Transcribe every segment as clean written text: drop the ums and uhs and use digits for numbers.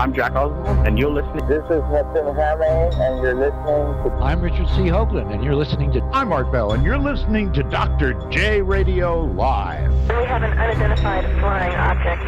I'm Jack Oswald, and you're listening. This is Mutzett, and you're listening to... I'm Richard C. Hoagland, and you're listening to... I'm Art Bell, and you're listening to Dr. J Radio Live. We have an unidentified flying object.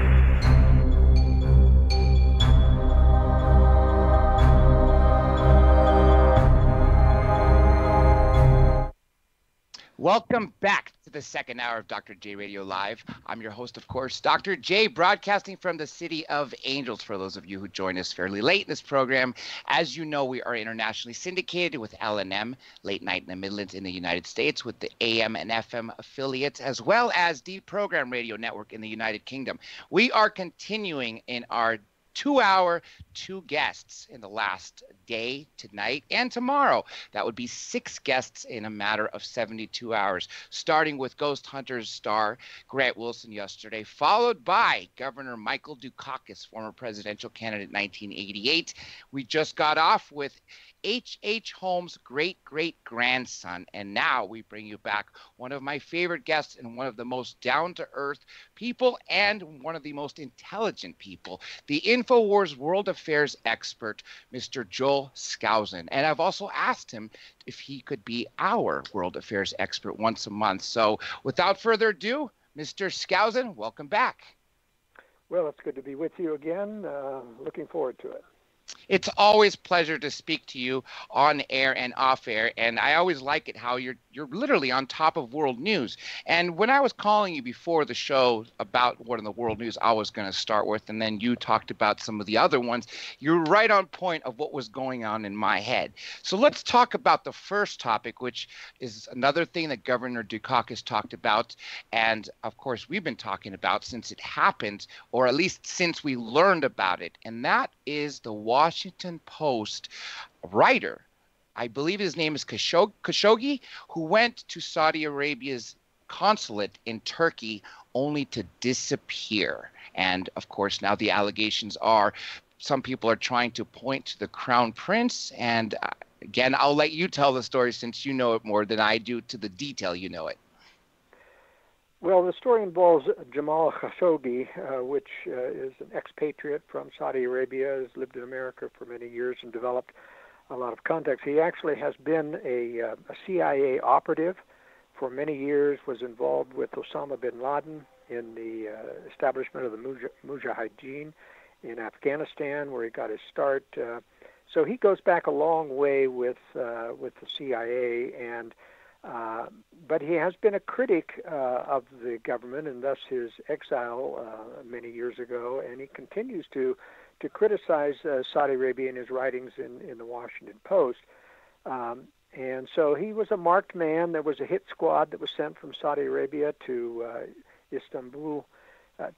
Welcome back to the second hour of Dr. J Radio Live. I'm your host, of course, Dr. J, broadcasting from the City of Angels. For those of you who join us fairly late in this program, as you know, we are internationally syndicated with LNM, Late Night in the Midlands in the United States, with the AM and FM affiliates, as well as the Program Radio Network in the United Kingdom. We are continuing in our 2-hour, 2 guests in the last day, tonight, and tomorrow. That would be 6 guests in a matter of 72 hours, starting with Ghost Hunters star Grant Wilson yesterday, followed by Governor Michael Dukakis, former presidential candidate 1988. We just got off with H.H. Holmes' great-great-grandson, and now we bring you back one of my favorite guests and one of the most down-to-earth people and one of the most intelligent people, the InfoWars World Affairs expert, Mr. Joel Skousen. And I've also asked him if he could be our World Affairs expert once a month. So without further ado, Mr. Skousen, welcome back. Well, it's good to be with you again. Looking forward to it. It's always a pleasure to speak to you on air and off air, and I always like it how you're literally on top of world news. And when I was calling you before the show about what in the world news I was going to start with, and then you talked about some of the other ones, you're right on point of what was going on in my head. So let's talk about the first topic, which is another thing that Governor Dukakis talked about, and of course we've been talking about since it happened, or at least since we learned about it, and that is the Washington Post writer, I believe his name is Khashoggi, who went to Saudi Arabia's consulate in Turkey only to disappear. And of course, now the allegations are some people are trying to point to the Crown Prince. And again, I'll let you tell the story since you know it more than I do to the detail you know it. Well, the story involves Jamal Khashoggi, which is an expatriate from Saudi Arabia, has lived in America for many years and developed a lot of contacts. He actually has been a CIA operative for many years, was involved with Osama bin Laden in the establishment of the Mujahideen in Afghanistan, where he got his start. So he goes back a long way with the CIA, and but he has been a critic of the government, and thus his exile many years ago, and he continues to criticize Saudi Arabia in his writings in the Washington Post. And so he was a marked man. There was a hit squad that was sent from Saudi Arabia to Istanbul,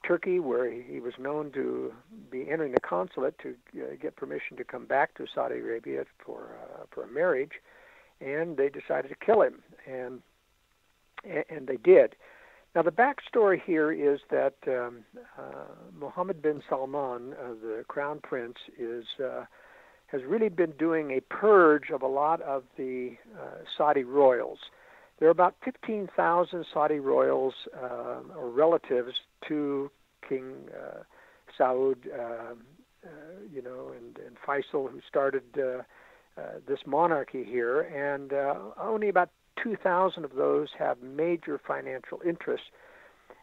Turkey, where he was known to be entering the consulate to get permission to come back to Saudi Arabia for a marriage. And they decided to kill him, and they did. Now, the backstory here is that Mohammed bin Salman, the Crown Prince, has really been doing a purge of a lot of the Saudi royals. There are about 15,000 Saudi royals or relatives to King Saud, and Faisal, who started this monarchy here, and only about 2,000 of those have major financial interests.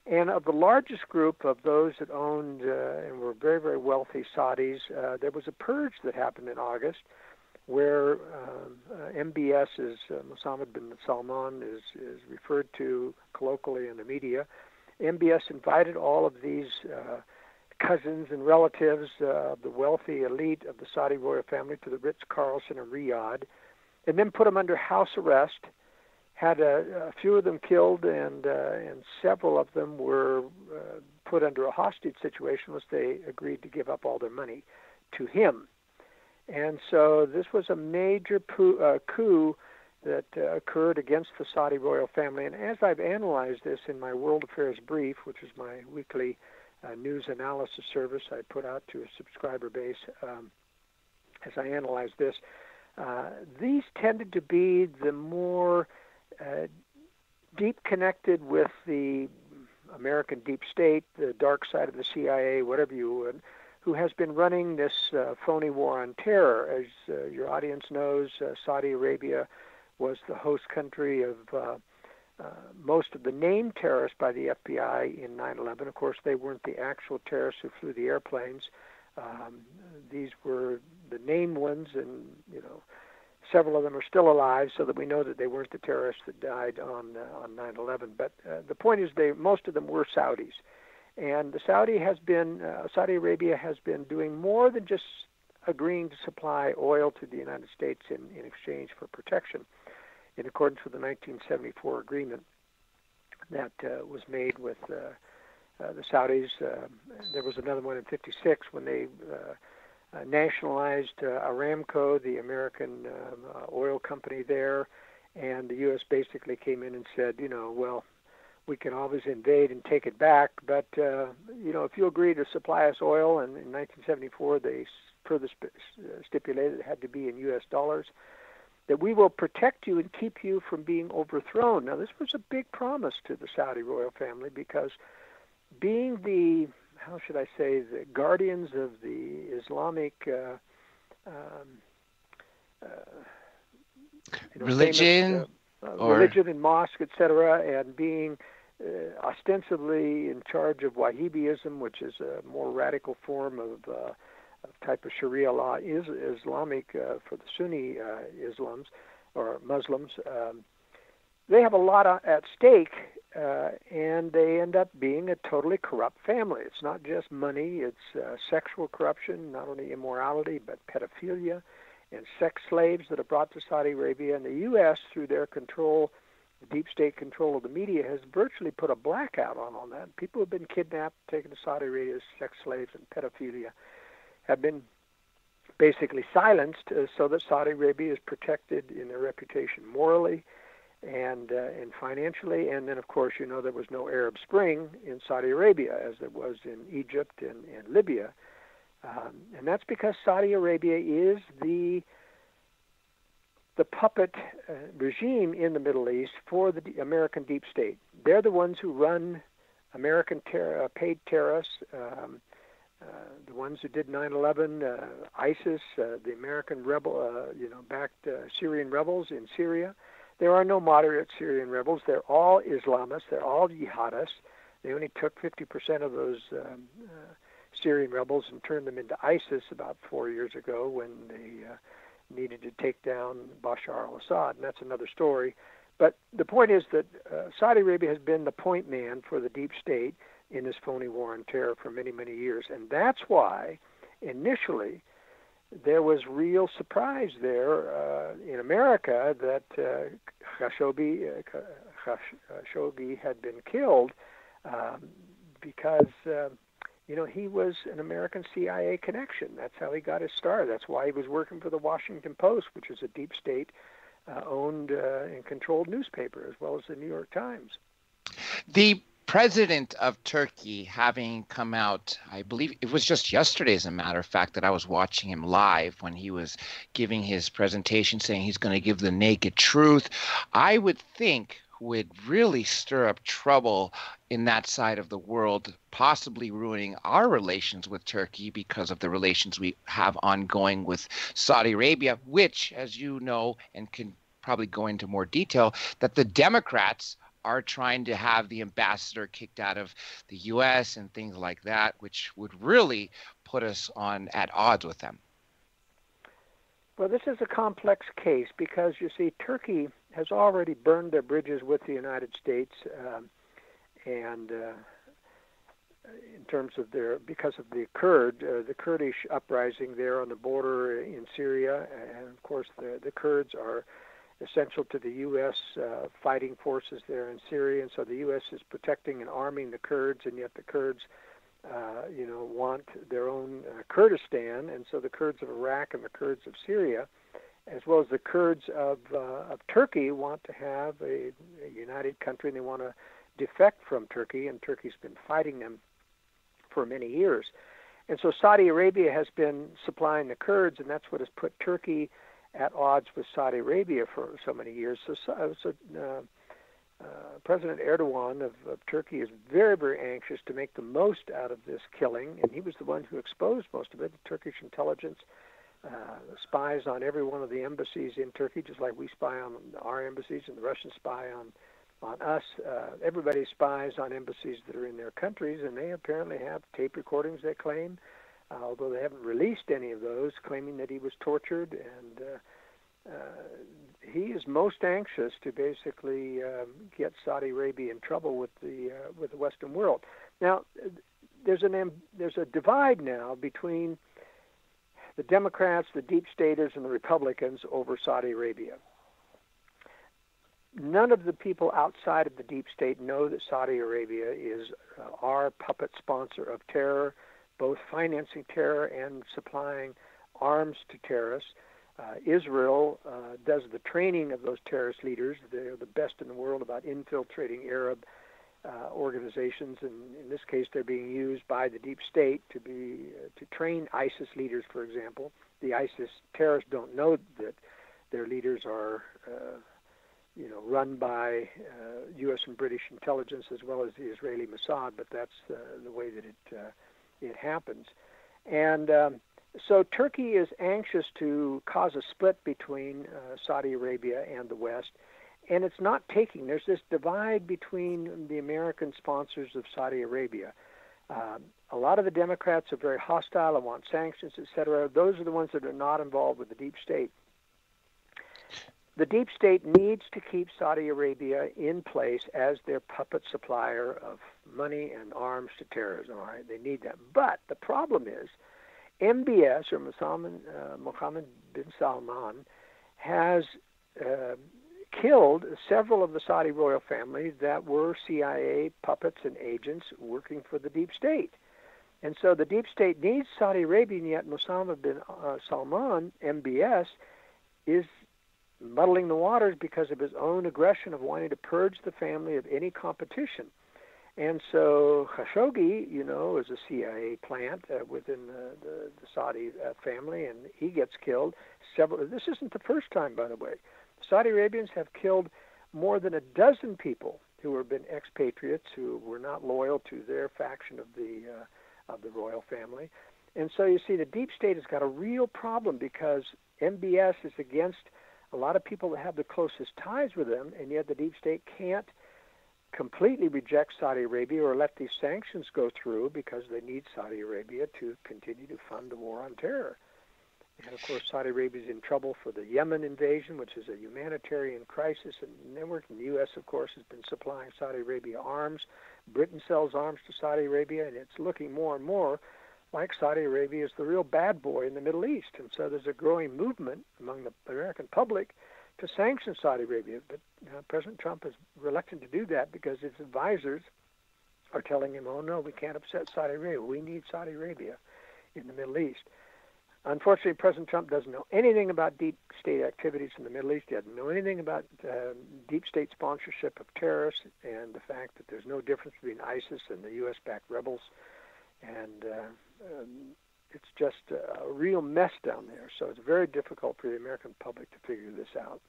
And of the largest group of those that owned and were very, very wealthy Saudis, there was a purge that happened in August where MBS, Mohammed bin Salman is referred to colloquially in the media. MBS invited all of these cousins and relatives of the wealthy elite of the Saudi royal family to the Ritz-Carlton in Riyadh, and then put them under house arrest, had a few of them killed, and several of them were put under a hostage situation once they agreed to give up all their money to him. And so this was a major coup that occurred against the Saudi royal family. And as I've analyzed this in my World Affairs Brief, which is my weekly news analysis service I put out to a subscriber base, as I analyze this, these tended to be the more deep connected with the American deep state, the dark side of the CIA, whatever you would, who has been running this phony war on terror. As your audience knows, Saudi Arabia was the host country of most of the named terrorists by the FBI in 9/11. Of course, they weren't the actual terrorists who flew the airplanes. These were the named ones, and several of them are still alive, so that we know that they weren't the terrorists that died on 9/11. But the point is, most of them were Saudis, and Saudi Arabia has been doing more than just agreeing to supply oil to the United States in exchange for protection, in accordance with the 1974 agreement that was made with the Saudis. There was another one in '56 when they nationalized Aramco, the American oil company there, and the U.S. basically came in and said, well, we can always invade and take it back, but if you agree to supply us oil, and in 1974 they further stipulated it had to be in U.S. dollars, that we will protect you and keep you from being overthrown. Now, this was a big promise to the Saudi royal family, because being the guardians of the Islamic religion, religion and mosque, etc., and being ostensibly in charge of Wahhabism, which is a more radical form of type of Sharia law, is Islamic for the Sunni Islams or Muslims. They have a lot at stake, and they end up being a totally corrupt family. It's not just money, it's sexual corruption, not only immorality, but pedophilia and sex slaves that are brought to Saudi Arabia. And the U.S., through their control, the deep state control of the media, has virtually put a blackout on all that. People who have been kidnapped, taken to Saudi Arabia as sex slaves and pedophilia have been basically silenced, so that Saudi Arabia is protected in their reputation morally and financially. And then, of course, there was no Arab Spring in Saudi Arabia as there was in Egypt and Libya. And that's because Saudi Arabia is the puppet regime in the Middle East for the American deep state. They're the ones who run American paid terrorists, the ones who did 9/11, ISIS, the American backed Syrian rebels in Syria. There are no moderate Syrian rebels. They're all Islamists. They're all jihadists. They only took 50% of those Syrian rebels and turned them into ISIS about 4 years ago when they needed to take down Bashar al-Assad, and that's another story. But the point is that Saudi Arabia has been the point man for the deep state in this phony war on terror for many, many years. And that's why initially there was real surprise there in America that Khashoggi had been killed because he was an American CIA connection. That's how he got his start. That's why he was working for the Washington Post, which is a deep state owned and controlled newspaper, as well as the New York Times. The president of Turkey having come out, I believe it was just yesterday, as a matter of fact, that I was watching him live when he was giving his presentation, saying he's going to give the naked truth, I would think would really stir up trouble in that side of the world, possibly ruining our relations with Turkey because of the relations we have ongoing with Saudi Arabia, which, as you know, and can probably go into more detail, that the Democrats are trying to have the ambassador kicked out of the U.S. and things like that, which would really put us at odds with them. Well, this is a complex case because, you see, Turkey has already burned their bridges with the United States, and in terms of because of the Kurdish uprising there on the border in Syria, and of course the Kurds are essential to the U.S. Fighting forces there in Syria, and so the U.S. is protecting and arming the Kurds, and yet the Kurds, want their own Kurdistan, and so the Kurds of Iraq and the Kurds of Syria, as well as the Kurds of Turkey, want to have a united country, and they want to defect from Turkey, and Turkey's been fighting them for many years. And so Saudi Arabia has been supplying the Kurds, and that's what has put Turkey at odds with Saudi Arabia for so many years. So President Erdogan of Turkey is very, very anxious to make the most out of this killing, and he was the one who exposed most of it. The Turkish intelligence spies on every one of the embassies in Turkey, just like we spy on our embassies, and the Russians spy on us. Everybody spies on embassies that are in their countries, and they apparently have tape recordings, they claim, although they haven't released any of those, claiming that he was tortured, and he is most anxious to basically get Saudi Arabia in trouble with the Western world. Now, there's a divide now between the Democrats, the deep staters, and the Republicans over Saudi Arabia. None of the people outside of the deep state know that Saudi Arabia is our puppet sponsor of terror, both financing terror and supplying arms to terrorists. Israel does the training of those terrorist leaders. They're the best in the world about infiltrating Arab organizations, and in this case, they're being used by the deep state to train ISIS leaders, for example. The ISIS terrorists don't know that their leaders are, run by U.S. and British intelligence as well as the Israeli Mossad, but that's the way that it happens. And so Turkey is anxious to cause a split between Saudi Arabia and the West, and it's not taking. There's this divide between the American sponsors of Saudi Arabia. A lot of the Democrats are very hostile and want sanctions, etc. Those are the ones that are not involved with the deep state. The deep state needs to keep Saudi Arabia in place as their puppet supplier of money and arms to terrorism. All right, they need that. But the problem is, MBS, or Mohammed bin Salman, has killed several of the Saudi royal family that were CIA puppets and agents working for the deep state. And so the deep state needs Saudi Arabia, and yet Mohammed bin Salman, MBS, is muddling the waters because of his own aggression of wanting to purge the family of any competition. And so Khashoggi, is a CIA plant within the Saudi family, and he gets killed. This isn't the first time, by the way. Saudi Arabians have killed more than a dozen people who have been expatriates who were not loyal to their faction of the royal family. And so you see, the deep state has got a real problem because MBS is against a lot of people that have the closest ties with them, and yet the deep state can't completely reject Saudi Arabia or let these sanctions go through because they need Saudi Arabia to continue to fund the war on terror. And of course, Saudi Arabia is in trouble for the Yemen invasion, which is a humanitarian crisis and network. And the U.S., of course, has been supplying Saudi Arabia arms. Britain sells arms to Saudi Arabia, and it's looking more and more like Saudi Arabia is the real bad boy in the Middle East. And so there's a growing movement among the American public to sanction Saudi Arabia. But President Trump is reluctant to do that because his advisors are telling him, oh, no, we can't upset Saudi Arabia. We need Saudi Arabia in the Middle East. Unfortunately, President Trump doesn't know anything about deep state activities in the Middle East. He doesn't know anything about deep state sponsorship of terrorists and the fact that there's no difference between ISIS and the U.S.-backed rebels. And it's just a real mess down there. So it's very difficult for the American public to figure this out.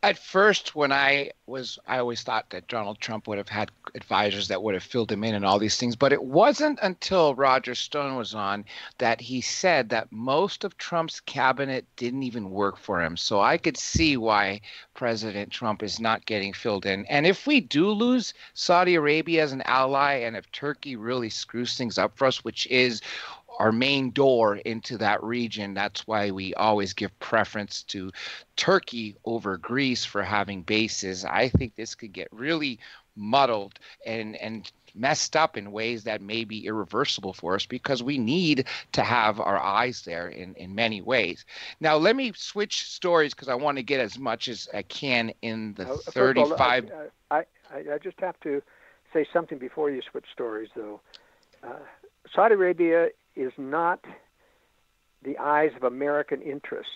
At first, when I always thought that Donald Trump would have had advisors that would have filled him in and all these things. But it wasn't until Roger Stone was on that he said that most of Trump's cabinet didn't even work for him. So I could see why President Trump is not getting filled in. And if we do lose Saudi Arabia as an ally, and if Turkey really screws things up for us, which is our main door into that region, that's why we always give preference to Turkey over Greece for having bases. I think this could get really muddled and messed up in ways that may be irreversible for us because we need to have our eyes there in many ways. Now, let me switch stories because I want to get as much as I can in the 35. I just have to say something before you switch stories, though. Saudi Arabia is not the eyes of American interest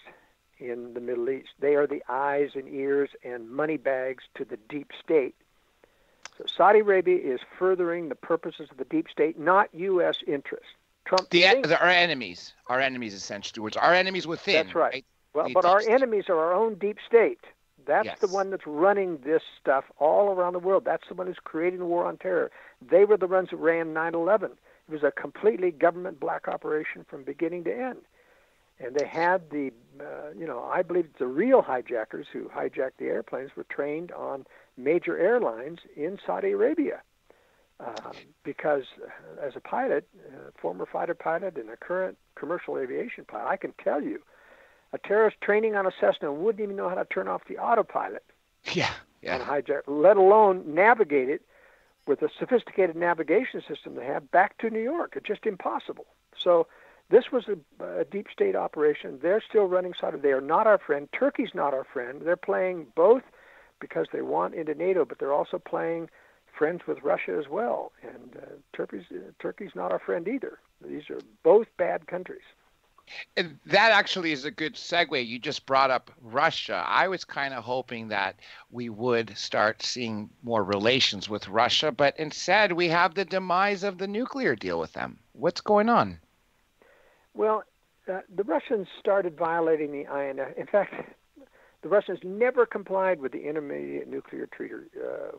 in the Middle East. They are the eyes and ears and money bags to the deep state. So Saudi Arabia is furthering the purposes of the deep state, not U.S. interests. Trump our enemies essentially, which our enemies within. That's right. Well, but our enemies are our own deep state. That's the one that's running this stuff all around the world. That's the one who's creating the war on terror. They were the ones who ran 9/11. It was a completely government black operation from beginning to end. And they had the, I believe the real hijackers who hijacked the airplanes were trained on major airlines in Saudi Arabia. Because as a pilot, former fighter pilot and a current commercial aviation pilot, I can tell you, a terrorist training on a Cessna wouldn't even know how to turn off the autopilot on a hijack, let alone navigate it with a sophisticated navigation system they have back to New York. It's just impossible. So this was a deep state operation. They're still running Saudi. They are not our friend. Turkey's not our friend. They're playing both because they want into NATO, but they're also playing friends with Russia as well. And Turkey's not our friend either. These are both bad countries. And that actually is a good segue. You just brought up Russia. I was kind of hoping that we would start seeing more relations with Russia, but instead we have the demise of the nuclear deal with them. What's going on? Well, the Russians started violating the INF. In fact, the Russians never complied with the Intermediate Nuclear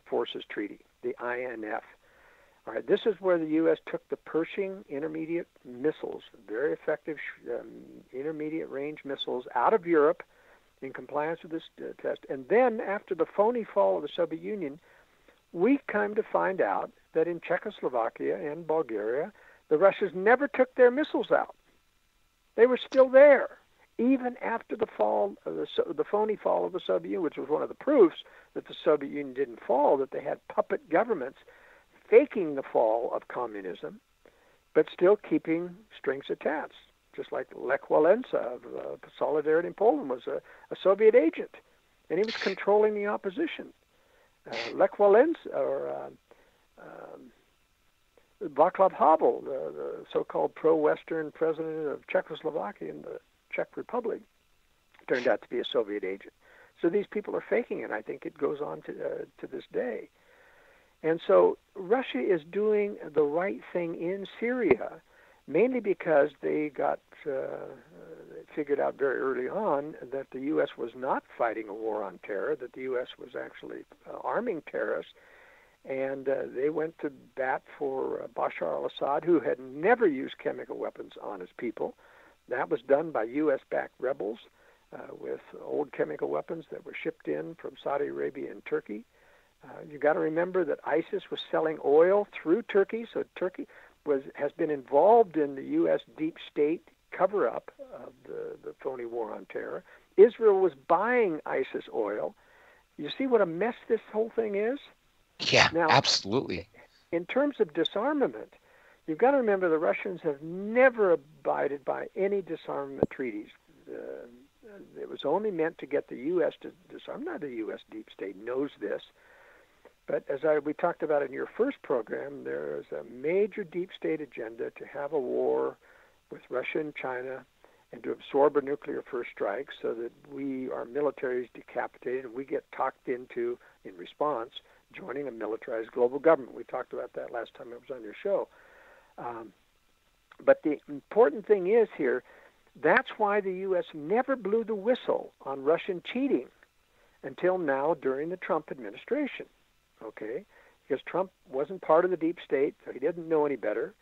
Forces Treaty, the INF. All right, this is where the U.S. took the Pershing intermediate missiles, very effective intermediate range missiles, out of Europe in compliance with this test. And then after the phony fall of the Soviet Union, we came to find out that in Czechoslovakia and Bulgaria, the Russians never took their missiles out. They were still there, even after the fall of the phony fall of the Soviet Union, which was one of the proofs that the Soviet Union didn't fall, that they had puppet governments faking the fall of communism, but still keeping strings attached, just like Lech Walesa of Solidarity in Poland was a Soviet agent, and he was controlling the opposition. Lech Walesa, or Václav Havel, the so-called pro-Western president of Czechoslovakia and the Czech Republic, turned out to be a Soviet agent. So these people are faking it. I think it goes on to this day. And so Russia is doing the right thing in Syria, mainly because they got figured out very early on that the U.S. was not fighting a war on terror, that the U.S. was actually arming terrorists, and they went to bat for Bashar al-Assad, who had never used chemical weapons on his people. That was done by U.S.-backed rebels with old chemical weapons that were shipped in from Saudi Arabia and Turkey. You got to remember that ISIS was selling oil through Turkey, so Turkey has been involved in the U.S. deep state cover-up of the phony war on terror. Israel was buying ISIS oil. You see what a mess this whole thing is? Yeah, now, absolutely. In terms of disarmament, you've got to remember the Russians have never abided by any disarmament treaties. It was only meant to get the U.S. to disarm. Now the U.S. deep state knows this. But as we talked about in your first program, there is a major deep state agenda to have a war with Russia and China and to absorb a nuclear first strike so that our military is decapitated and we get talked into, in response, joining a militarized global government. We talked about that last time I was on your show. But the important thing is here, that's why the U.S. never blew the whistle on Russian cheating until now during the Trump administration. Okay, because Trump wasn't part of the deep state, so he didn't know any better,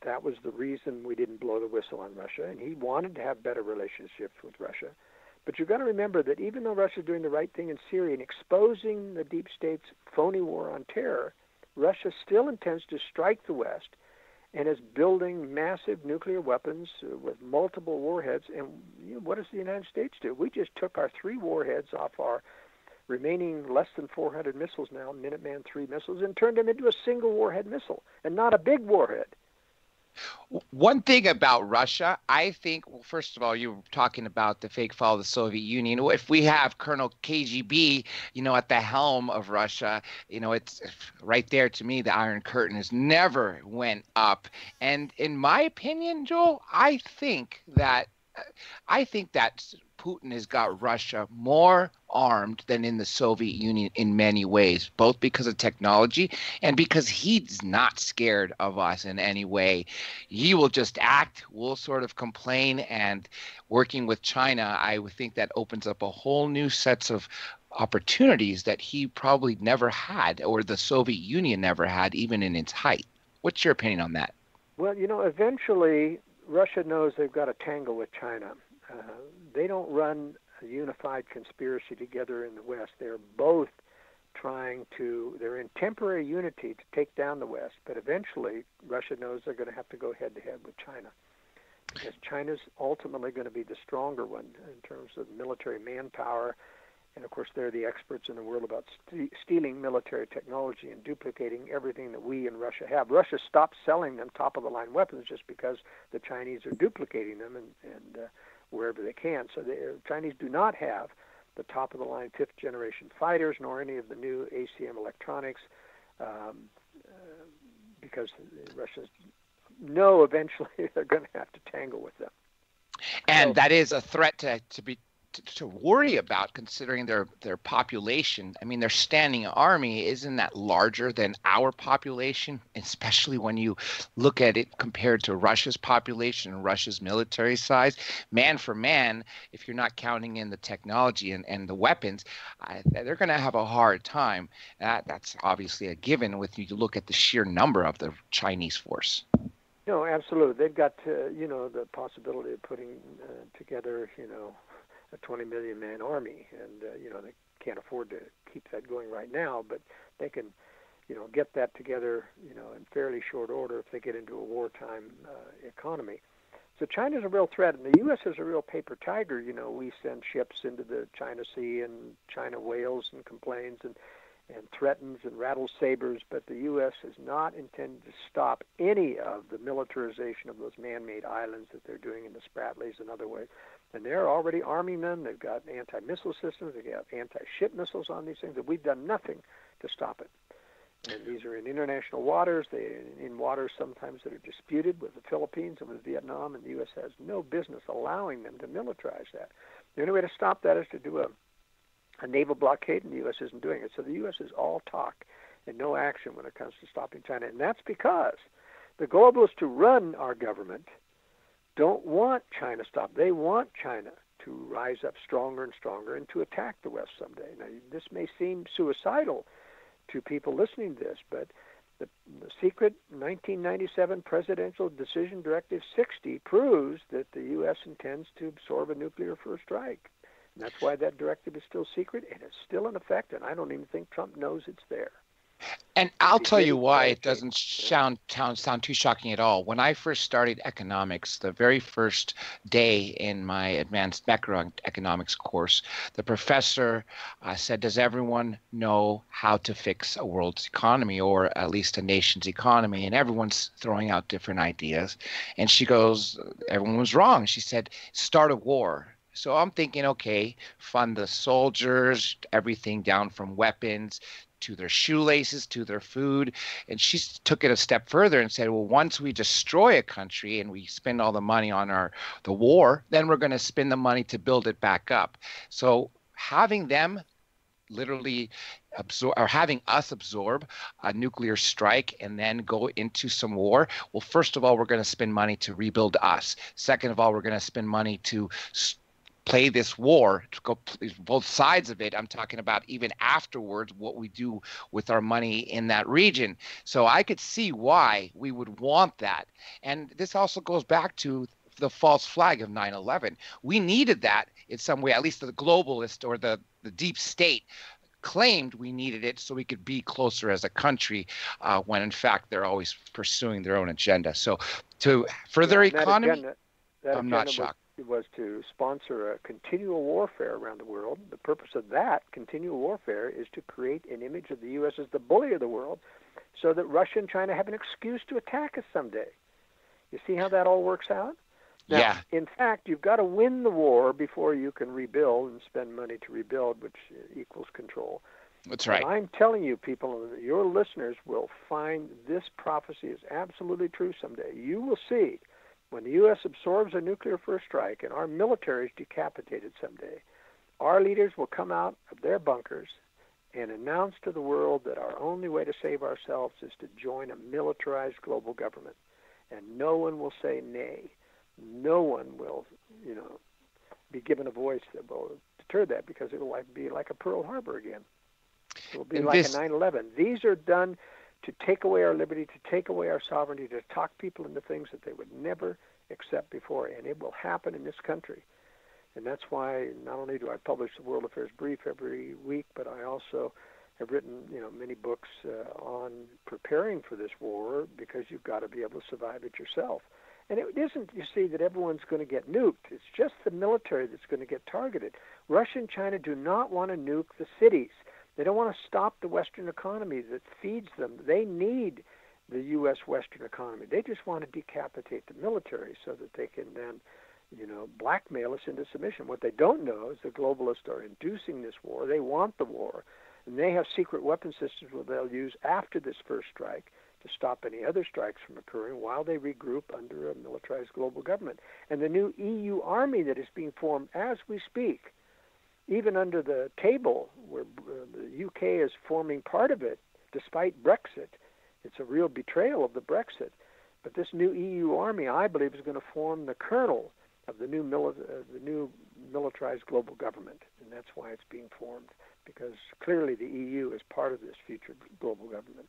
that was the reason we didn't blow the whistle on Russia, and he wanted to have better relationships with Russia. But you've got to remember that even though Russia's doing the right thing in Syria and exposing the deep state's phony war on terror, Russia still intends to strike the West and is building massive nuclear weapons with multiple warheads. And what does the United States do? We just took our 3 warheads off our remaining less than 400 missiles now, Minuteman III missiles, and turned them into a single warhead missile, and not a big warhead. One thing about Russia, I think, well, first of all, you were talking about the fake fall of the Soviet Union. If we have Colonel KGB, at the helm of Russia, it's right there to me, the Iron Curtain has never went up. And in my opinion, Joel, I think that Putin has got Russia more armed than in the Soviet Union in many ways, both because of technology and because he's not scared of us in any way. He will just act, we'll sort of complain, and working with China, I would think that opens up a whole new sets of opportunities that he probably never had, or the Soviet Union never had, even in its height. What's your opinion on that? Well, eventually Russia knows they've got to tangle with China. They don't run a unified conspiracy together in the West. They're both they're in temporary unity to take down the West, but eventually Russia knows they're going to have to go head-to-head with China, because China's ultimately going to be the stronger one in terms of military manpower. And of course, they're the experts in the world about stealing military technology and duplicating everything that we in Russia have. Russia stopped selling them top-of-the-line weapons just because the Chinese are duplicating them and wherever they can. So the Chinese do not have the top-of-the-line fifth-generation fighters, nor any of the new ACM electronics, because the Russians know eventually they're going to have to tangle with them. And that is a threat to worry about, considering their population. I mean, their standing army, isn't that larger than our population, especially when you look at it compared to Russia's population and Russia's military size? Man for man, if you're not counting in the technology and the weapons, they're going to have a hard time. That's obviously a given with you look at the sheer number of the Chinese force. No, absolutely. They've got, the possibility of putting together, a 20 million man army, and they can't afford to keep that going right now, but they can get that together in fairly short order if they get into a wartime economy. So China's a real threat, and the U.S. is a real paper tiger. We send ships into the China Sea, and China wails and complains and threatens and rattles sabers, but the U.S. is not intended to stop any of the militarization of those man-made islands that they're doing in the Spratlys and other ways. And they're already arming them. They've got anti-missile systems. They've got anti-ship missiles on these things, and we've done nothing to stop it. And these are in international waters. They're in waters sometimes that are disputed with the Philippines and with Vietnam, and the U.S. has no business allowing them to militarize that. The only way to stop that is to do a naval blockade, and the U.S. isn't doing it. So the U.S. is all talk and no action when it comes to stopping China. And that's because the globalists who run our government don't want China stopped. They want China to rise up stronger and stronger and to attack the West someday. Now, this may seem suicidal to people listening to this, but the secret 1997 Presidential Decision Directive 60 proves that the U.S. intends to absorb a nuclear first strike. And that's why that directive is still secret, and it's still in effect, and I don't even think Trump knows it's there. And I'll tell you why it doesn't sound too shocking at all. When I first started economics, the very first day in my advanced macroeconomics course, the professor said, does everyone know how to fix a world's economy, or at least a nation's economy? And everyone's throwing out different ideas. And she goes, everyone was wrong. She said, start a war. So I'm thinking, okay, fund the soldiers, everything down from weapons to their shoelaces, to their food. And she took it a step further and said, well, once we destroy a country and we spend all the money on the war, then we're going to spend the money to build it back up. So having them literally absorb, or having us absorb a nuclear strike and then go into some war, well, first of all, we're going to spend money to rebuild us. Second of all, we're going to spend money to play this war, to go both sides of it. I'm talking about even afterwards what we do with our money in that region. So I could see why we would want that. And this also goes back to the false flag of 9/11. We needed that in some way, at least the globalist or the deep state claimed we needed it so we could be closer as a country, when in fact they're always pursuing their own agenda. So to further economy, I'm not shocked. Was to sponsor a continual warfare around the world. The purpose of that continual warfare is to create an image of the U.S. as the bully of the world, so that Russia and China have an excuse to attack us someday. You see how that all works out? Now, yeah. In fact, you've got to win the war before you can rebuild and spend money to rebuild, which equals control. That's right. And I'm telling you, people, your listeners will find this prophecy is absolutely true someday. You will see, when the U.S. absorbs a nuclear first strike and our military is decapitated someday, our leaders will come out of their bunkers and announce to the world that our only way to save ourselves is to join a militarized global government. And no one will say nay. No one will, be given a voice that will deter that, because it will be like a Pearl Harbor again. It will be like a 9/11. These are done to take away our liberty, to take away our sovereignty, to talk people into things that they would never accept before, and it will happen in this country. And that's why not only do I publish the World Affairs Brief every week, but I also have written, many books on preparing for this war, because you've got to be able to survive it yourself. And it isn't, you see, that everyone's going to get nuked. It's just the military that's going to get targeted. Russia and China do not want to nuke the cities. They don't want to stop the Western economy that feeds them. They need the U.S. Western economy. They just want to decapitate the military so that they can then, blackmail us into submission. What they don't know is the globalists are inducing this war. They want the war. And they have secret weapon systems that they'll use after this first strike to stop any other strikes from occurring while they regroup under a militarized global government. And the new EU army that is being formed as we speak, even under the table where the UK is forming part of it, despite Brexit, it's a real betrayal of the Brexit. But this new EU army, I believe, is going to form the kernel of the new militarized global government. And that's why it's being formed, because clearly the EU is part of this future global government.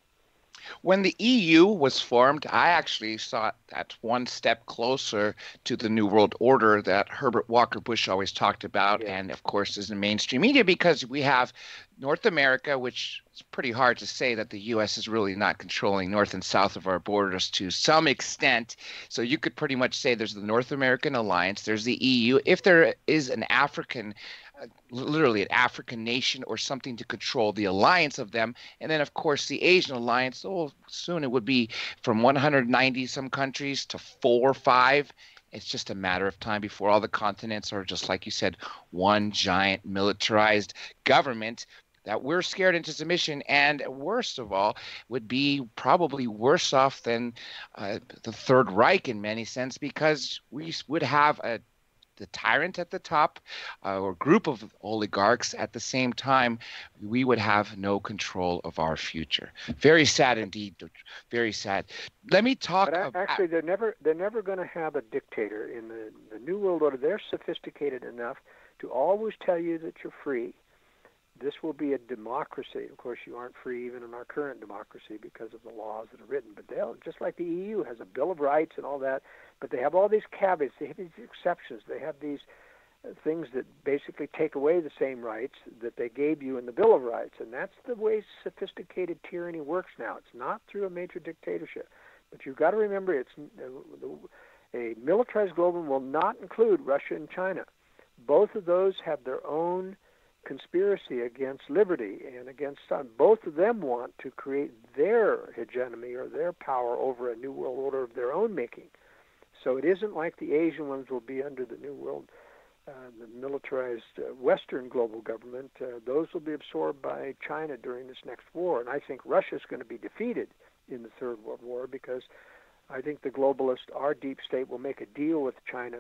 When the EU was formed, I actually saw that one step closer to the New World Order that Herbert Walker Bush always talked about, and of course is in mainstream media, because we have North America, which is pretty hard to say that the U.S. is really not controlling north and south of our borders to some extent. So you could pretty much say there's the North American alliance, there's the EU. If there is an African literally an African nation or something to control the alliance of them. And then, of course, the Asian alliance, soon it would be from 190 some countries to 4 or 5. It's just a matter of time before all the continents are, just like you said, one giant militarized government that we're scared into submission, and worst of all, would be probably worse off than the Third Reich in many sense, because we would have the tyrant at the top, or group of oligarchs at the same time. We would have no control of our future. Very sad indeed. Very sad. Let me talk about. Actually, they're never going to have a dictator in the New World Order. They're sophisticated enough to always tell you that you're free. This will be a democracy. Of course, you aren't free even in our current democracy because of the laws that are written. But they'll, just like the EU has a Bill of Rights and all that, but they have all these caveats. They have these exceptions. They have these things that basically take away the same rights that they gave you in the Bill of Rights. And that's the way sophisticated tyranny works now. It's not through a major dictatorship. But you've got to remember, a militarized global will not include Russia and China. Both of those have their own conspiracy against liberty and against some. Both of them want to create their hegemony or their power over a new world order of their own making. So it isn't like the Asian ones will be under the new world, the militarized Western global government. Those will be absorbed by China during this next war. And I think Russia's going to be defeated in the Third World War, because I think the globalists, our deep state, will make a deal with China,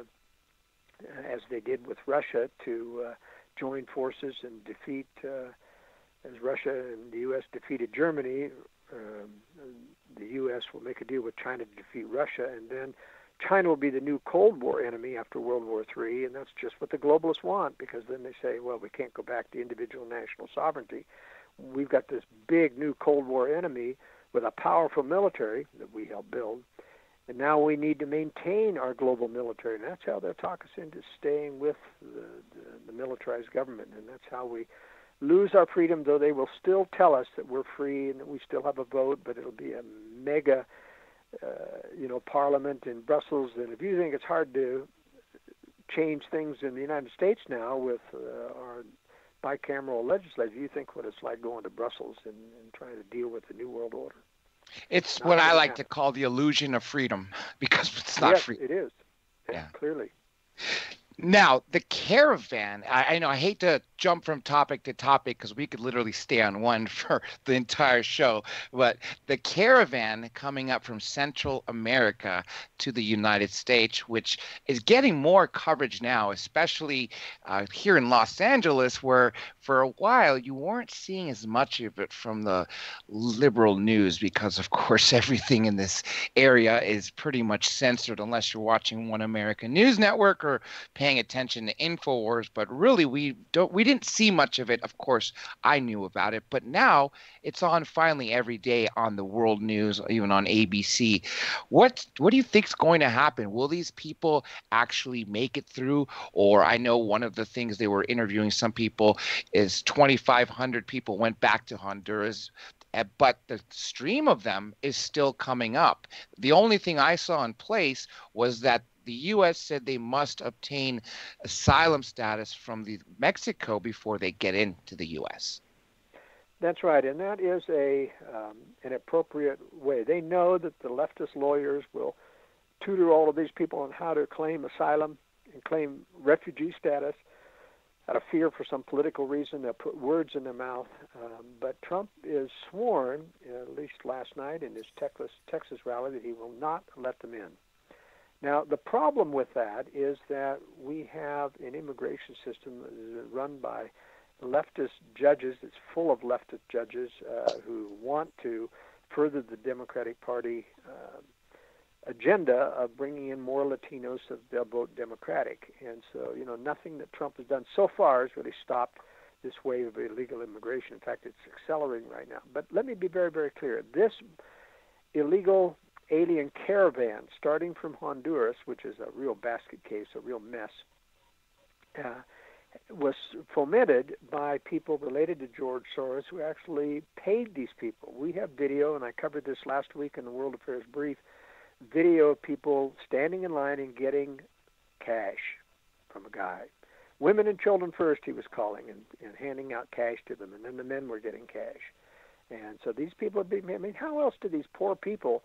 as they did with Russia, to join forces and defeat, as Russia and the U.S. defeated Germany, the U.S. will make a deal with China to defeat Russia, and then China will be the new Cold War enemy after World War III, and that's just what the globalists want, because then they say, well, we can't go back to individual national sovereignty. We've got this big new Cold War enemy with a powerful military that we helped build, and now we need to maintain our global military, and that's how they'll talk us into staying with the militarized government, and that's how we lose our freedom, though they will still tell us that we're free and that we still have a vote, but it'll be a mega, parliament in Brussels. And if you think it's hard to change things in the United States now with our bicameral legislature, you think what it's like going to Brussels and trying to deal with the New World Order. It's what I like to call the illusion of freedom, because it's not free. It is. Yeah, clearly. Now, the caravan, I know I hate to jump from topic to topic because we could literally stay on one for the entire show, but the caravan coming up from Central America to the United States, which is getting more coverage now, especially here in Los Angeles, where for a while, you weren't seeing as much of it from the liberal news because, of course, everything in this area is pretty much censored unless you're watching One American News Network or paying attention to InfoWars. But really, we didn't see much of it. Of course, I knew about it, but now it's on finally every day on the world news, even on ABC. What do you think's going to happen? Will these people actually make it through? Or I know one of the things they were interviewing some people is 2,500 people went back to Honduras, but the stream of them is still coming up. The only thing I saw in place was that the U.S. said they must obtain asylum status from Mexico before they get into the U.S. That's right, and that is an appropriate way. They know that the leftist lawyers will tutor all of these people on how to claim asylum and claim refugee status out of fear for some political reason. They'll put words in their mouth. But Trump is sworn, at least last night in his Texas rally, that he will not let them in. Now, the problem with that is that we have an immigration system that is run by leftist judges. It's full of leftist judges who want to further the Democratic Party agenda of bringing in more Latinos so they'll vote Democratic. And so, nothing that Trump has done so far has really stopped this wave of illegal immigration. In fact, it's accelerating right now. But let me be very, very clear. This illegal alien caravan starting from Honduras, which is a real basket case, a real mess, was fomented by people related to George Soros who actually paid these people. We have video, and I covered this last week in the World Affairs Brief, video of people standing in line and getting cash from a guy. Women and children first, he was calling and handing out cash to them, and then the men were getting cash. And so these people are being, how else do these poor people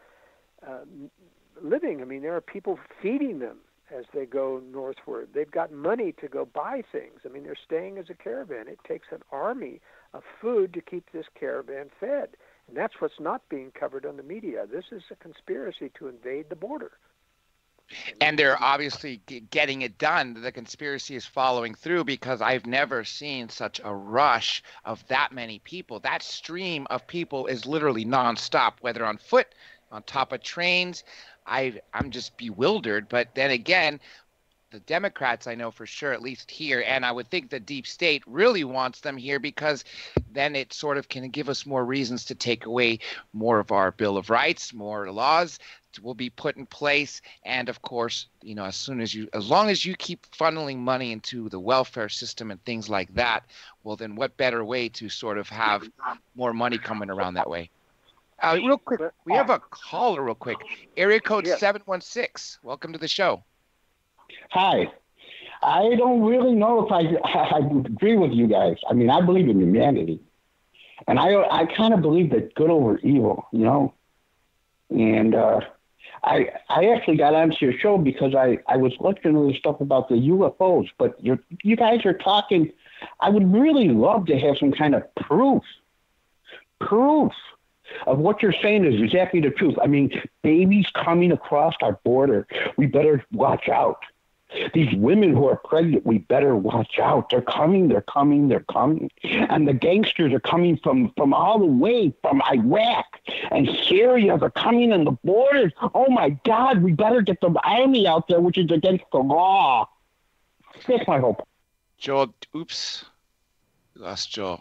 living? There are people feeding them as they go northward. They've got money to go buy things. They're staying as a caravan. It takes an army of food to keep this caravan fed. And that's what's not being covered on the media. This is a conspiracy to invade the border. And they're obviously getting it done. The conspiracy is following through because I've never seen such a rush of that many people. That stream of people is literally nonstop, whether on foot, on top of trains. I'm just bewildered. But then again, the Democrats, I know for sure, at least here, and I would think the deep state really wants them here because then it sort of can give us more reasons to take away more of our Bill of Rights, more laws will be put in place. And of course, as long as you keep funneling money into the welfare system and things like that, well, then what better way to sort of have more money coming around that way? Real quick, we have a caller real quick. Area code 716. Welcome to the show. Hi. I don't really know if I agree with you guys. I believe in humanity. And I kind of believe that good over evil, And I actually got onto your show because I was looking at the stuff about the UFOs. But you guys are talking, I would really love to have some kind of proof of what you're saying is exactly the truth. Babies coming across our border, we better watch out. These women who are pregnant, we better watch out. They're coming. And the gangsters are coming from all the way from Iraq and Syria. They're coming in the borders. Oh, my God, we better get the army out there, which is against the law. That's my hope. Joel, oops. We lost Joel.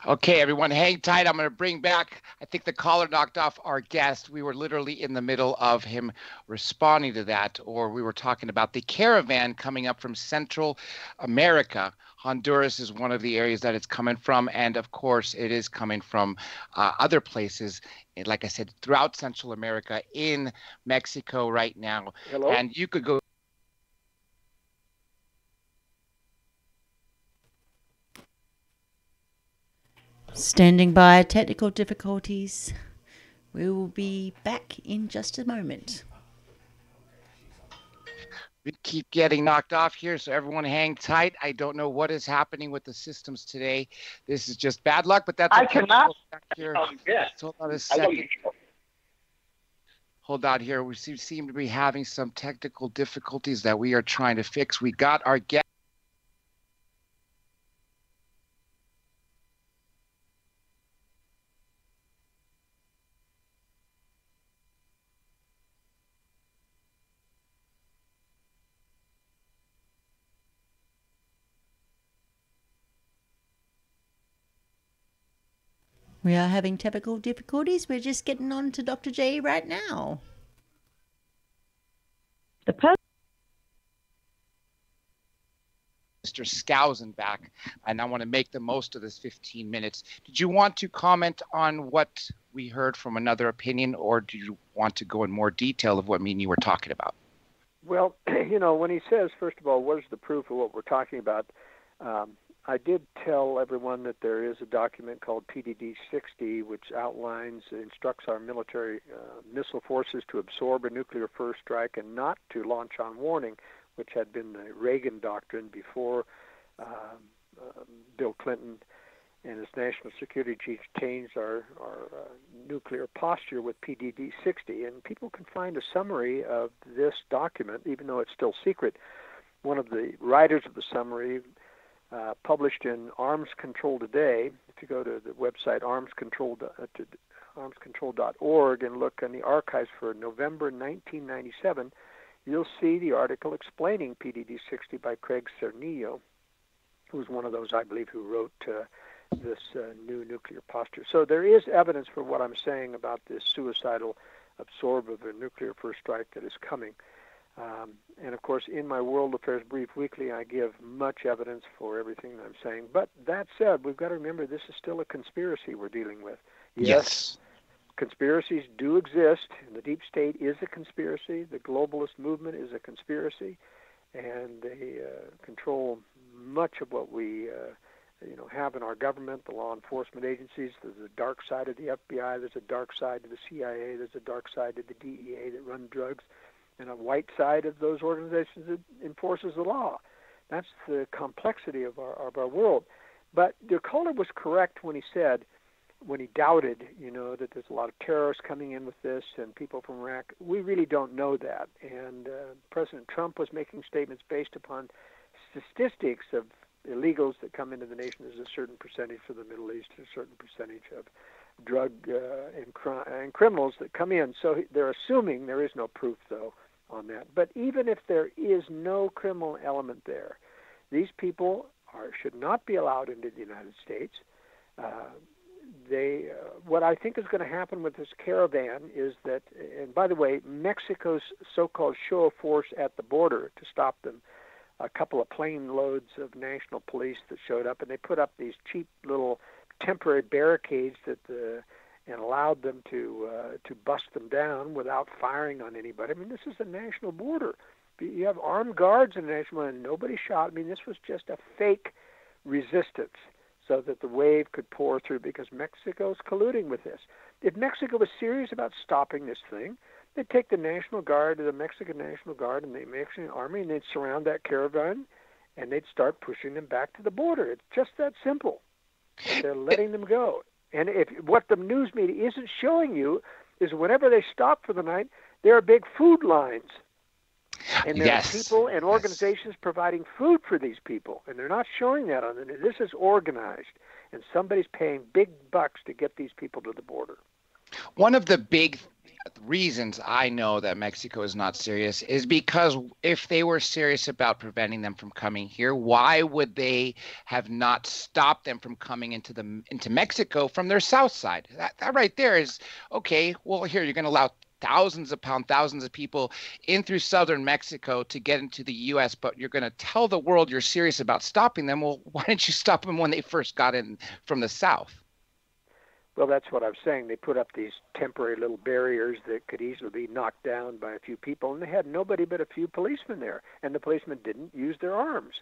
Okay, everyone, hang tight. I'm going to bring back, I think the caller knocked off our guest. We were literally in the middle of him responding to that, or we were talking about the caravan coming up from Central America. Honduras is one of the areas that it's coming from, and of course, it is coming from other places, like I said, throughout Central America, in Mexico right now. Hello? And you could go. Standing by, technical difficulties. We will be back in just a moment. We keep getting knocked off here, so everyone hang tight. I don't know what is happening with the systems today. This is just bad luck, but that's I cannot. Here. Oh, yeah. Hold on a second. Hold out here. We seem to be having some technical difficulties that we are trying to fix. We got our guest. We are having technical difficulties. We're just getting on to Dr. J right now. Mr. Skousen back, and I want to make the most of this 15 minutes. Did you want to comment on what we heard from another opinion, or do you want to go in more detail of what me and you were talking about? Well, when he says, first of all, what is the proof of what we're talking about? I did tell everyone that there is a document called PDD-60, which instructs our military missile forces to absorb a nuclear first strike and not to launch on warning, which had been the Reagan doctrine before Bill Clinton and his national security chief changed our nuclear posture with PDD-60. And people can find a summary of this document, even though it's still secret. One of the writers of the summary published in Arms Control Today. If you go to the website armscontrol.org and look in the archives for November 1997, you'll see the article explaining PDD-60 by Craig Cernillo, who's one of those, I believe, who wrote this new nuclear posture. So there is evidence for what I'm saying about this suicidal absorb of a nuclear first strike that is coming. And of course, in my World Affairs Brief Weekly, I give much evidence for everything that I'm saying. But that said, we've got to remember this is still a conspiracy we're dealing with. Yes. Conspiracies do exist, and the deep state is a conspiracy. The globalist movement is a conspiracy, and they control much of what we have in our government, the law enforcement agencies. There's a dark side of the FBI. There's a dark side to the CIA. There's a dark side to the DEA that run drugs, and a white side of those organizations that enforces the law. That's the complexity of our world. But your caller was correct when he said, when he doubted, that there's a lot of terrorists coming in with this and people from Iraq. We really don't know that. And President Trump was making statements based upon statistics of illegals that come into the nation. There's a certain percentage from the Middle East, a certain percentage of drug and criminals that come in. So they're assuming there is no proof, though, on that. But even if there is no criminal element there, these people should not be allowed into the United States. What I think is going to happen with this caravan is that, and by the way, Mexico's so-called show of force at the border to stop them, a couple of plane loads of national police that showed up, and they put up these cheap little temporary barricades and allowed them to bust them down without firing on anybody. I mean, this is a national border. You have armed guards in the national border, and nobody shot. I mean, this was just a fake resistance so that the wave could pour through, because Mexico's colluding with this. If Mexico was serious about stopping this thing, they'd take the National Guard, the Mexican National Guard, and the Mexican Army, and they'd surround that caravan, and they'd start pushing them back to the border. It's just that simple. They're letting them go. And what the news media isn't showing you is whenever they stop for the night, there are big food lines. And there are people and organizations providing food for these people. And they're not showing that on the news. This is organized. And somebody's paying big bucks to get these people to the border. One of the big reasons I know that Mexico is not serious is because if they were serious about preventing them from coming here, why would they have not stopped them from coming into Mexico from their south side? That right there is, okay, well, here, you're going to allow thousands of people in through southern Mexico to get into the U.S., but you're going to tell the world you're serious about stopping them. Well, why didn't you stop them when they first got in from the south? Well, that's what I'm saying. They put up these temporary little barriers that could easily be knocked down by a few people, and they had nobody but a few policemen there, and the policemen didn't use their arms.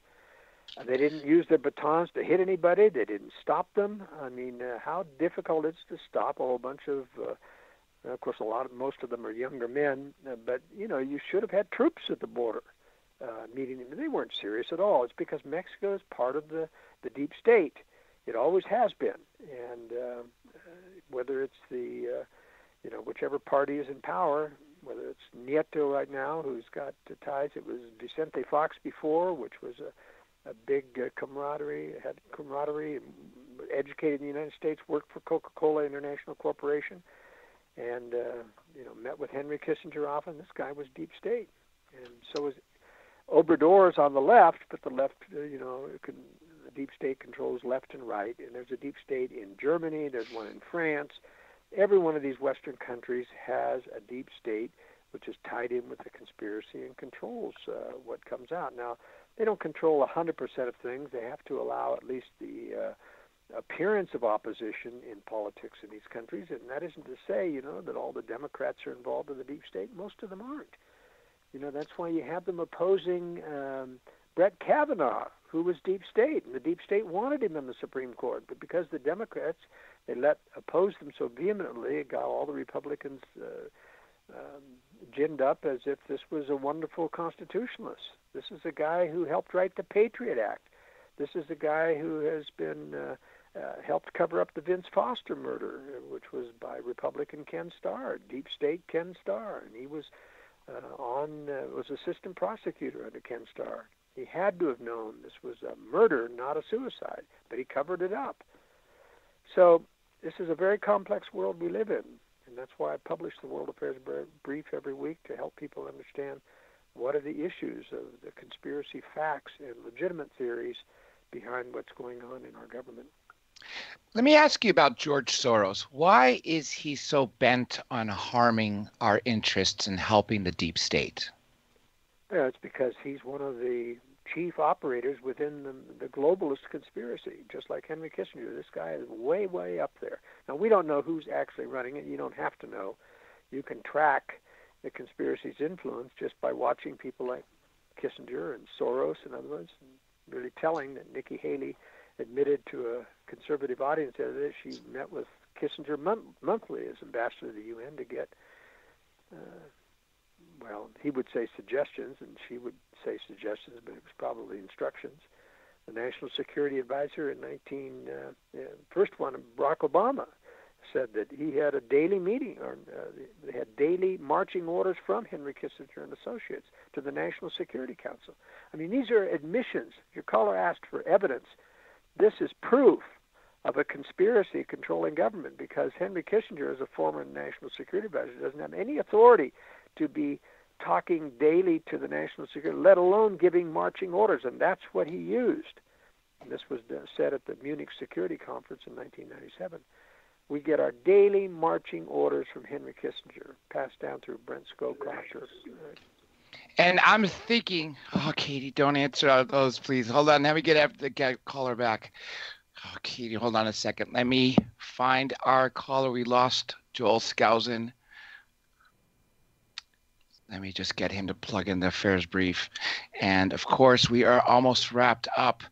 They didn't use their batons to hit anybody. They didn't stop them. I mean, how difficult it's to stop a whole bunch of course, most of them are younger men, but, you should have had troops at the border meeting them. They weren't serious at all. It's because Mexico is part of the deep state. It always has been. And whether it's whichever party is in power, whether it's Nieto right now, who's got ties. It was Vicente Fox before, which was a big camaraderie, had camaraderie, educated in the United States, worked for Coca-Cola International Corporation, and met with Henry Kissinger often. This guy was deep state, and so was Obrador's on the left, but the left, the deep state controls left and right, and there's a deep state in Germany, there's one in France. Every one of these Western countries has a deep state which is tied in with the conspiracy and controls what comes out. Now, they don't control 100% of things. They have to allow at least the appearance of opposition in politics in these countries, and that isn't to say, that all the Democrats are involved in the deep state. Most of them aren't. That's why you have them opposing Brett Kavanaugh, who was deep state, and the deep state wanted him in the Supreme Court, but because the Democrats, they opposed them so vehemently, it got all the Republicans ginned up as if this was a wonderful constitutionalist. This is a guy who helped write the Patriot Act. This is a guy who has been helped cover up the Vince Foster murder, which was by Republican Ken Starr, deep state Ken Starr, and he was was assistant prosecutor under Ken Starr. He had to have known this was a murder, not a suicide, but he covered it up. So this is a very complex world we live in, and that's why I publish the World Affairs Brief every week to help people understand what are the issues of the conspiracy facts and legitimate theories behind what's going on in our government. Let me ask you about George Soros. Why is he so bent on harming our interests and helping the deep state? Yeah, it's because he's one of the chief operators within the globalist conspiracy, just like Henry Kissinger. This guy is way, way up there. Now, we don't know who's actually running it. You don't have to know. You can track the conspiracy's influence just by watching people like Kissinger and Soros and others. And really telling that Nikki Haley admitted to a conservative audience that she met with Kissinger monthly as ambassador to the UN to get, he would say suggestions, and she would say suggestions, but it was probably instructions. The National Security Advisor in first one, Barack Obama, said that he had a daily meeting, or they had daily marching orders from Henry Kissinger and Associates to the National Security Council. I mean, these are admissions. Your caller asked for evidence. This is proof of a conspiracy controlling government, because Henry Kissinger, as a former National Security Advisor, doesn't have any authority to be talking daily to the national security, let alone giving marching orders, and that's what he used. And this was said at the Munich Security Conference in 1997. We get our daily marching orders from Henry Kissinger, passed down through Brent Scowcroft. And I'm thinking, Katie, don't answer those, please. Hold on, let me get the caller back. Katie, hold on a second. Let me find our caller. We lost Joel Skousen. Let me just get him to plug in the affairs brief. And, of course, we are almost wrapped up.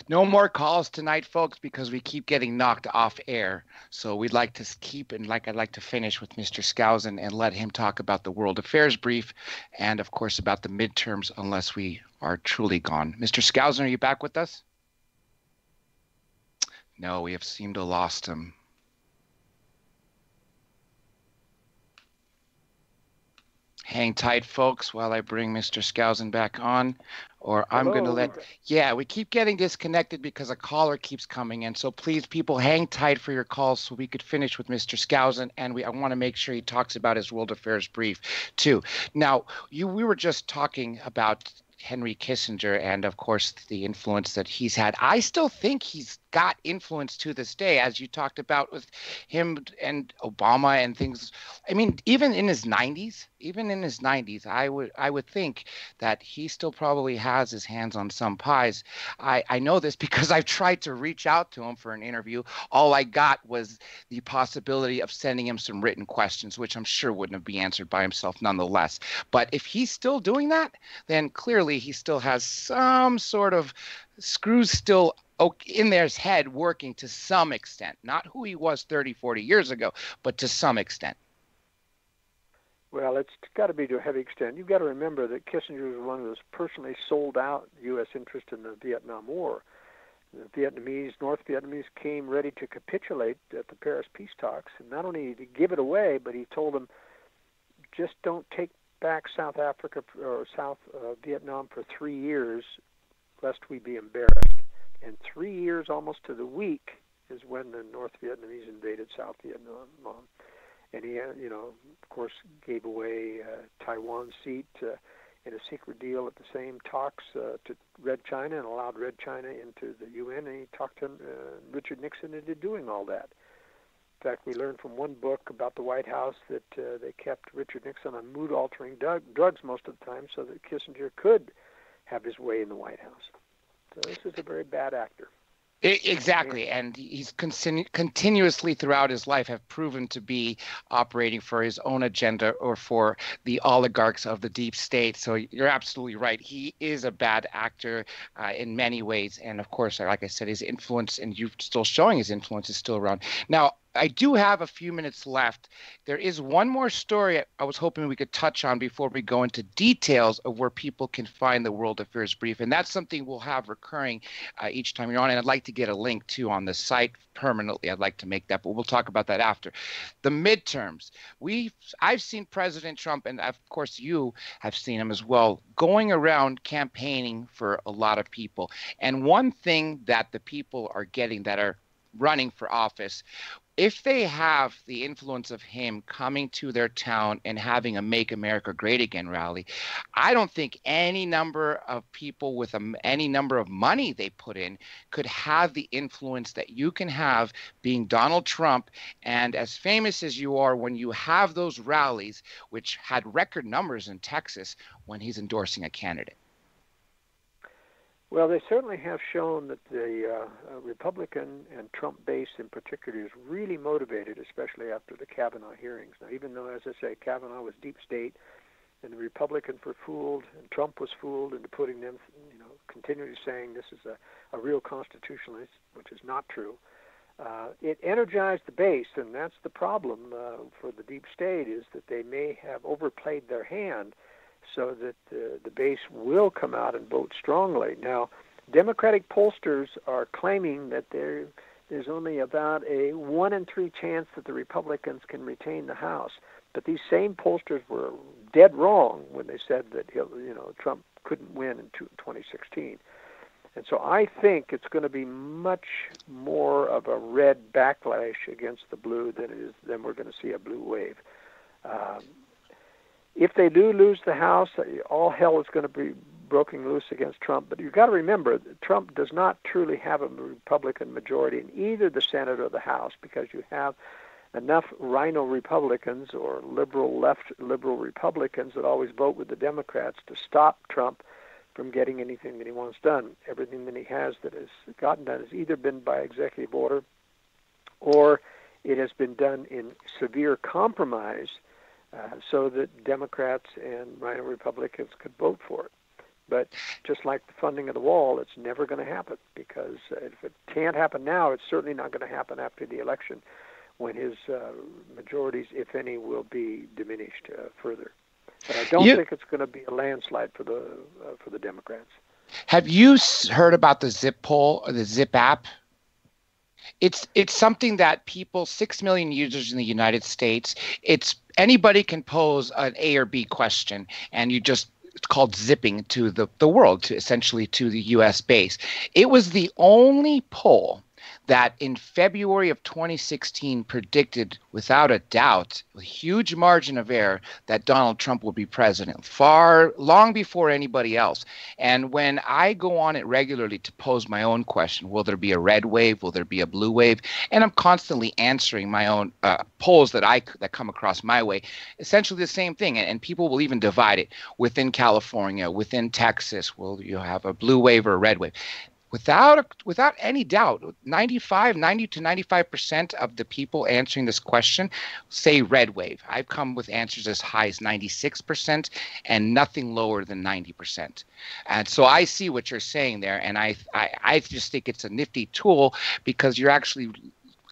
No more calls tonight, folks, because we keep getting knocked off air. So we'd like to keep, and I'd like to finish with Mr. Skousen and let him talk about the World Affairs Brief and, of course, about the midterms, unless we are truly gone. Mr. Skousen, are you back with us? No, we have seemed to have lost him. Hang tight, folks, while I bring Mr. Skousen back on, or I'm going to we keep getting disconnected because a caller keeps coming in. So please, people, hang tight for your calls so we could finish with Mr. Skousen, and I want to make sure he talks about his World Affairs Brief, too. Now, we were just talking about Henry Kissinger and, of course, the influence that he's had. I still think he's got influence to this day, as you talked about with him and Obama and things. I mean, even in his 90s, I would think that he still probably has his hands on some pies. I know this because I've tried to reach out to him for an interview. All I got was the possibility of sending him some written questions, which I'm sure wouldn't be answered by himself nonetheless. But if he's still doing that, then clearly he still has some sort of screws still in his head working to some extent. Not who he was 30, 40 years ago, but to some extent. Well, it's got to be to a heavy extent. You've got to remember that Kissinger was one of those personally sold out U.S. interest in the Vietnam War. The North Vietnamese came ready to capitulate at the Paris peace talks, and not only did he give it away, but he told them, just don't take back South Africa or South Vietnam for 3 years, lest we be embarrassed. And 3 years, almost to the week, is when the North Vietnamese invaded South Vietnam. And he, of course, gave away Taiwan's seat in a secret deal at the same talks to Red China and allowed Red China into the UN. And he talked to Richard Nixon into doing all that. In fact, we learned from one book about the White House that they kept Richard Nixon on mood-altering drugs most of the time so that Kissinger could have his way in the White House. So this is a very bad actor. Exactly, and he's continuously throughout his life have proven to be operating for his own agenda or for the oligarchs of the deep state. So you're absolutely right. He is a bad actor in many ways, and of course, like I said, his influence, and you're still showing his influence, is still around. Now, I do have a few minutes left. There is one more story I was hoping we could touch on before we go into details of where people can find the World Affairs Brief. And that's something we'll have recurring each time you're on. And I'd like to get a link, too, on the site permanently. I'd like to make that, but we'll talk about that after. The midterms. I've seen President Trump, and of course you have seen him as well, going around campaigning for a lot of people. And one thing that the people are getting that are running for office, if they have the influence of him coming to their town and having a Make America Great Again rally, I don't think any number of people with any number of money they put in could have the influence that you can have being Donald Trump. And as famous as you are, when you have those rallies, which had record numbers in Texas when he's endorsing a candidate. Well, they certainly have shown that the Republican and Trump base in particular is really motivated, especially after the Kavanaugh hearings. Now, even though, as I say, Kavanaugh was deep state, and the Republicans were fooled, and Trump was fooled into putting them, continually saying this is a real constitutionalist, which is not true. It energized the base, and that's the problem for the deep state, is that they may have overplayed their hand, so that the base will come out and vote strongly. Now, Democratic pollsters are claiming that there's only about a 1 in 3 chance that the Republicans can retain the House. But these same pollsters were dead wrong when they said that Trump couldn't win in 2016. And so I think it's going to be much more of a red backlash against the blue than we're going to see a blue wave. If they do lose the House, all hell is going to be broken loose against Trump. But you've got to remember, Trump does not truly have a Republican majority in either the Senate or the House, because you have enough rhino Republicans or left liberal Republicans that always vote with the Democrats to stop Trump from getting anything that he wants done. Everything that he has that has gotten done has either been by executive order or it has been done in severe compromise, so that Democrats and rhino Republicans could vote for it. But just like the funding of the wall, it's never going to happen, because if it can't happen now, it's certainly not going to happen after the election, when his majorities, if any, will be diminished further. But I don't think it's going to be a landslide for the Democrats. Have you heard about the Zip poll or the Zip app? It's something that 6 million users in the United States, anybody can pose an A or B question, and it's called zipping to the world, essentially to the U.S. base. It was the only poll that in February of 2016 predicted without a doubt, with a huge margin of error, that Donald Trump would be president, long before anybody else. And when I go on it regularly to pose my own question, will there be a red wave? Will there be a blue wave? And I'm constantly answering my own polls that come across my way, essentially the same thing. And people will even divide it within California, within Texas. Will you have a blue wave or a red wave? Without any doubt, 90 to 95% of the people answering this question say red wave. I've come with answers as high as 96% and nothing lower than 90%. And so I see what you're saying there, and I just think it's a nifty tool, because you're actually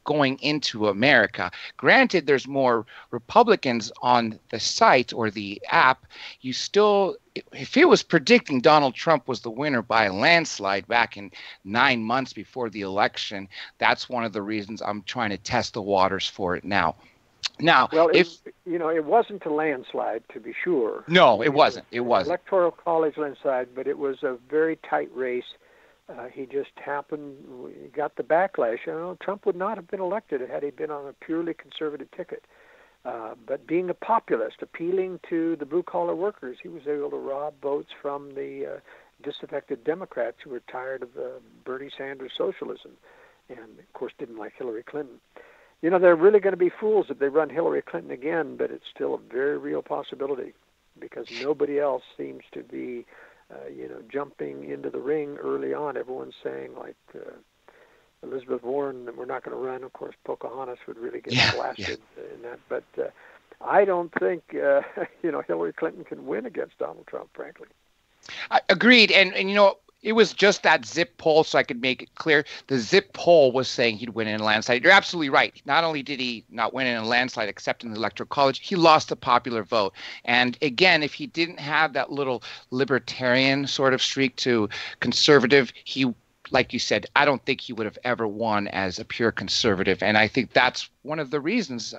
going into America. Granted, there's more Republicans on the site or the app. You still, if it was predicting Donald Trump was the winner by a landslide back in 9 months before the election, that's one of the reasons I'm trying to test the waters for it now. Now, well, if it wasn't a landslide, to be sure. no, it wasn't. It was wasn't. Electoral college landslide, but it was a very tight race. He just happened, he got the backlash. Trump would not have been elected had he been on a purely conservative ticket. But being a populist, appealing to the blue-collar workers, he was able to rob votes from the disaffected Democrats who were tired of Bernie Sanders socialism and, of course, didn't like Hillary Clinton. They're really going to be fools if they run Hillary Clinton again, but it's still a very real possibility because nobody else seems to be, jumping into the ring early on. Everyone's saying, like, Elizabeth Warren, we're not going to run. Of course, Pocahontas would really get blasted in that. But I don't think, Hillary Clinton can win against Donald Trump, frankly. Agreed. And it was just that zip poll, so I could make it clear. The zip poll was saying he'd win in a landslide. You're absolutely right. Not only did he not win in a landslide, except in the Electoral College, he lost the popular vote. And again, if he didn't have that little libertarian sort of streak to conservative, like you said, I don't think he would have ever won as a pure conservative. And I think that's one of the reasons,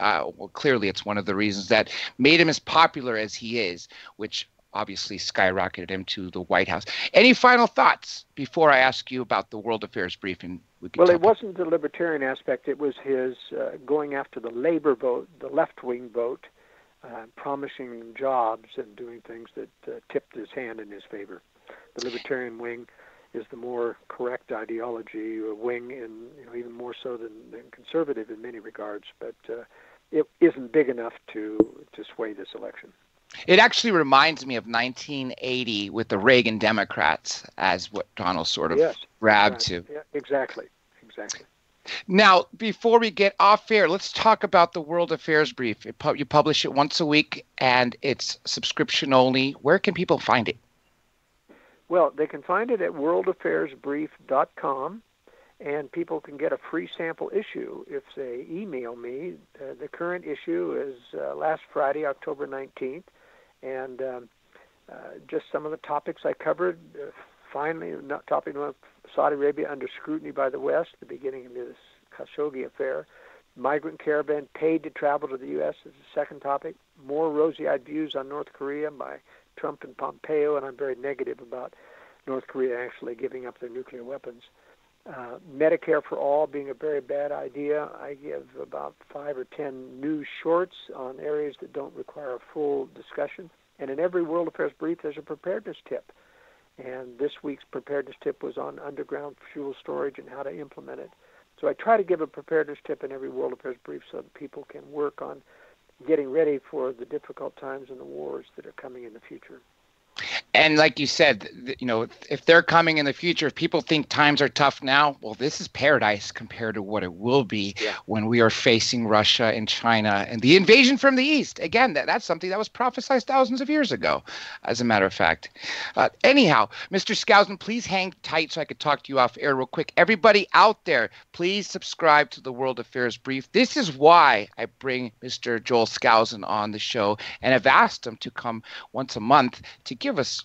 clearly it's one of the reasons that made him as popular as he is, which obviously skyrocketed him to the White House. Any final thoughts before I ask you about the World Affairs Briefing? Well, it wasn't the libertarian aspect. It was his going after the labor vote, the left-wing vote, promising them jobs and doing things that tipped his hand in his favor. The libertarian wing is the more correct ideology wing, and even more so than conservative in many regards. But it isn't big enough to sway this election. It actually reminds me of 1980 with the Reagan Democrats, as what Donald sort of grabbed to. Yeah, exactly. Now, before we get off air, let's talk about the World Affairs Brief. You publish it once a week, and it's subscription only. Where can people find it? Well, they can find it at worldaffairsbrief.com, and people can get a free sample issue if they email me. The current issue is last Friday, October 19th, and just some of the topics I covered. Finally, not talking about Saudi Arabia under scrutiny by the West, the beginning of this Khashoggi affair. Migrant caravan paid to travel to the U.S. is the second topic. More rosy-eyed views on North Korea by Trump and Pompeo, and I'm very negative about North Korea actually giving up their nuclear weapons. Medicare for all being a very bad idea. I give about 5 or 10 news shorts on areas that don't require a full discussion. And in every World Affairs Brief, there's a preparedness tip. And this week's preparedness tip was on underground fuel storage and how to implement it. So I try to give a preparedness tip in every World Affairs Brief so that people can work on getting ready for the difficult times and the wars that are coming in the future. And like you said, if they're coming in the future, if people think times are tough now, well, this is paradise compared to what it will be when we are facing Russia and China and the invasion from the East. Again, that's something that was prophesied thousands of years ago, as a matter of fact. Anyhow, Mr. Skousen, please hang tight so I could talk to you off air real quick. Everybody out there, please subscribe to the World Affairs Brief. This is why I bring Mr. Joel Skousen on the show, and I've asked him to come once a month to give us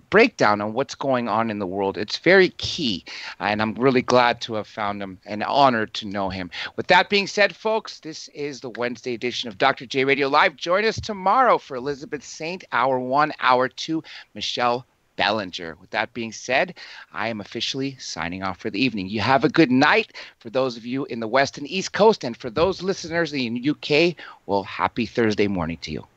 breakdown on what's going on in the world. It's very key, and I'm really glad to have found him and honored to know him. With that being said, folks, this is the Wednesday edition of Dr. J Radio Live. Join us tomorrow for Elizabeth Saint, Hour 1, Hour 2, Michelle Bellinger. With that being said, I am officially signing off for the evening. You have a good night for those of you in the West and East Coast, and for those listeners in the UK, well, happy Thursday morning to you.